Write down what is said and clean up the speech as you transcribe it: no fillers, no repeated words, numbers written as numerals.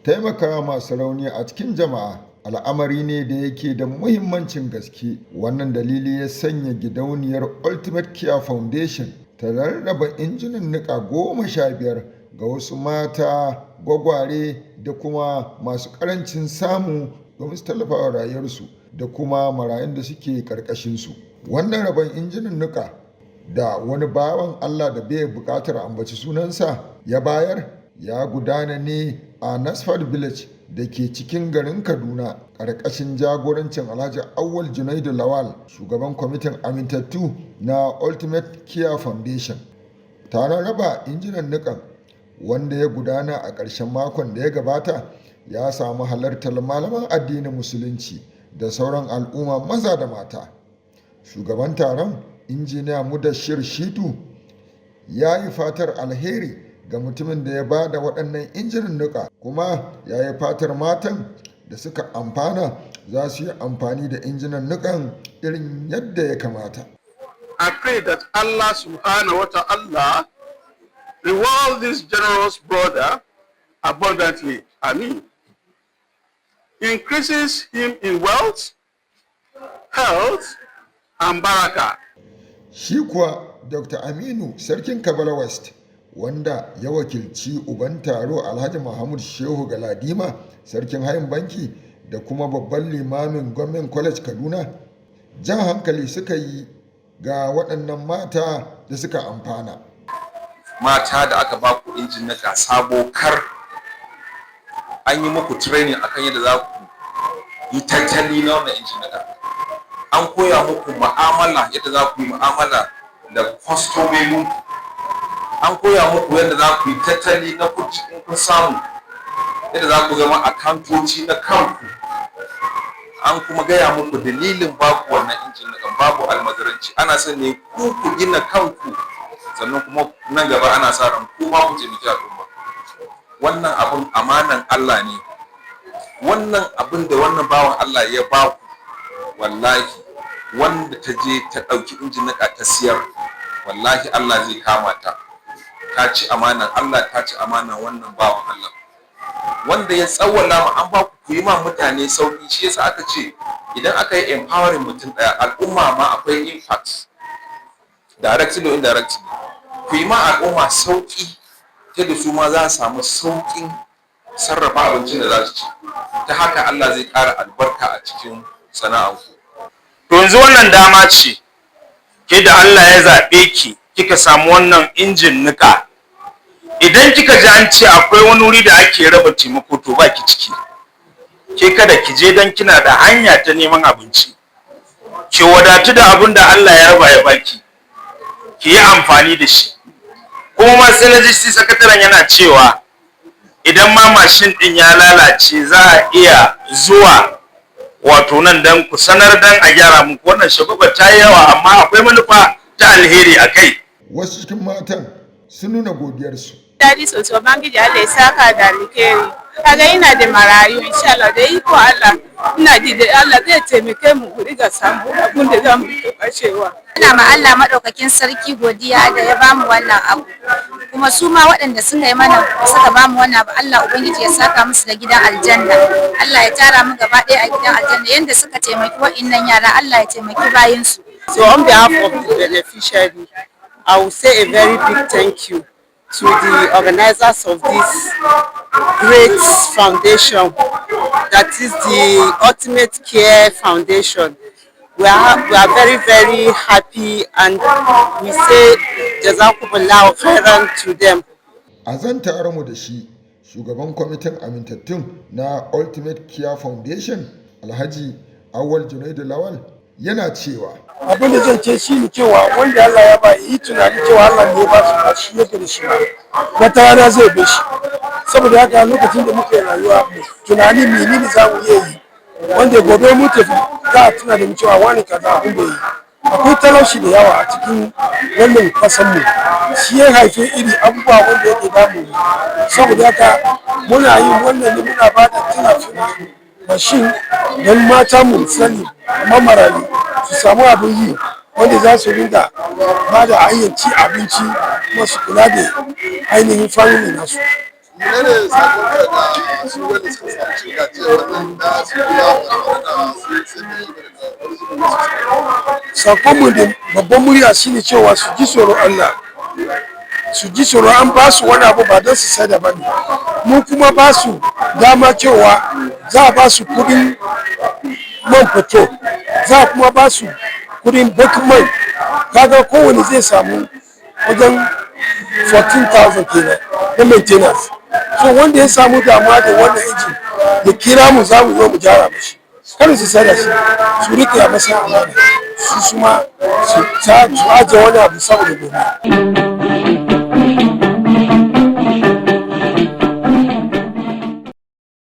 Taimakawa masu rauni a cikin jama'a al'amari ne da yake da muhimmancin gaske. Wannan dalili ya sanya gidauniyar Ultimate Care Foundation ta rarraba injinan niƙa 15 ga wasu mata gwagware da kuma masu ƙarancin samu domin su tallafawa rayuwarsu da kuma marayun da suke ƙarƙashinsu. Wannan rabon injinan niƙa da wani bawan Allah da bai buƙatar ambaci sunansa ya bayar ya gudana ne a Nasfat Village da ke cikin garin Kaduna ƙarƙashin jagorancin Alhaji Auwal Junaidu Lawal, shugaban kwamitin amintattu na Ultimate Care Foundation. Taron raba injinan niƙan wanda ya gudana a ƙarshen makon da ya gabata ya samu halartar malaman addinin musulunci da sauran al'umma maza da mata. Shugaban taron injiniya Mudashir Shitu ya yi fatar alheri ga mutumin da ya ba da waɗannan injinan niƙa, kuma ya yi fatar matan da suka amfana za su yi amfani da injinan niƙan irin yadda ya kamata. I pray that Allah subhanahu wa ta'ala reward this generous brother abundantly. Ameen. Increases him in wealth, health, and barakah. Shi kuwa Dr. Aminu Sarkin Kabala West, wanda ya wakilci uban taro Alhaji Muhammad Shehu Galadima, Sarkin Hayin Banki da kuma babban limamin Gwamnan College Kaduna, jan hankali suka yi ga waɗannan mata da suka amfana. Mata da aka ba ku injin niƙa sabo kar, an yi muku training akan yadda za ku yi tattali na wannan injin niƙa. An koya muku mu'amala, yadda za ku yi mu'amala da kwastomomin. An koya muku yadda za ku yi tattali na kuɗi in kun samu, yadda za ku zama akantoci na kanku. An kuma gaya muku dalilin baku wannan injin niƙan, babu almazaranci. Ana son ne ku gina kanku, sannan kuma nan gaba ana sa ran ku ma ku taimaki al'umma. Wannan abun amanan Allah ne. Wannan abin da wannan bawan Allah ya baku, wallahi wanda ta je ta ɗauki injin niƙa ta siyar, wallahi Allah zai kama ta. Ta ci amanan Allah, ta ci amanan wannan bawan Allah. Wanda ya tsawwala ma an ba ku yi ma mutane sauki, shi yasa aka ce idan aka yi empowering mutum ɗaya, al'umma ma akwai impact, directly or indirectly. Ku yi ma al'umma sauki ta da su ma za su samu saukin sarrafa abincin da za su ci. Ta haka Allah zai ƙara albarka a cikin sana'arku. To yanzu wannan dama ce ke da Allah ya zaɓe ki, kika samu wannan injin niƙa. Idan kika ji an ce akwai wani wuri da ake raba taimako, to ba ki ciki. Ke kada ki je don kina da hanya ta neman abinci. Ki wadatu da abin da Allah ya raba ya baki, ki yi amfani da shi. Kuma ma sai na ji sakataren yana cewa idan ma mashin ɗin ya lalace za a iya zuwa wato nan dan ku sanar dan a gyara muku. Wannan shagwaba ta yi yawa, amma akwai manufa ta alheri a kai. Wasu cikin matan sun nuna godiyarsu. Daɗi sosai, Ubangiji Allah ya saka da alheri. Kaga ina da marayu, insha Allah da iko Allah ina ji da Allah zai taimake mu ku riga samu abin da zamu yi kashewa. Ina ma Allah madaukakin sarki godiya da ya bamu wannan abu. Kuma su ma waɗanda suka yi mana suka bamu wannan abu, Allah Ubangiji ya saka musu da gidan aljanna. Allah ya tara mu gaba ɗaya a gidan aljanna, yanda suka taimaki waɗannan yara, Allah ya taimaki bayinsu. So on behalf of the beneficiary, I will say a very big thank you to the organizers of this great foundation, that is the Ultimate Care Foundation. We are very, very happy, and we say Jazakumullahu khairan to them. A zan tare mu da shi, shugaban kwamitin amintattun na Ultimate Care Foundation, Alhaji Awal Junaidu Lawal, yana cewa abin da zan ce shi ne cewa wanda Allah ya ba yi tunani cewa Allah ne ya ba shi ba shi yake da shi ba, wata rana zai bi shi. Saboda haka lokacin da muke rayuwa tunani menene za mu iya yi wanda gobe mu tafi za a tuna da mu cewa wani kaza abin da yi. Akwai talauci da yawa a cikin wannan kasan mu, shi ya haife iri abubuwa wanda yake damu mu. Saboda haka muna yin wannan ne, muna ba da tuna mashin don mata mu sani mamarayi su samu abin yi wanda za su rinda ba da hanyar ci abinci kuma su kula da ainihin family nasu. menene sakon da su wanda suka samu cin gajiyar wannan da su biya wanda sun yi sakonmu da babban murya shine cewa su ji tsoron Allah, su ji tsoron an ba su wani abu ba don su sada ba ne, mu kuma ba su dama cewa za a ba su kudin man fito, za a kuma ba su kudin bakin mai, kaga kowane zai samu wajen 14,000 kenan na maintenance. So wanda ya samu damuwa da wannan injin ya kira mu za mu zo mu gyara mashi, kada su sada shi, su rike a masa amana, su suma su ajiye wani abu saboda gobe.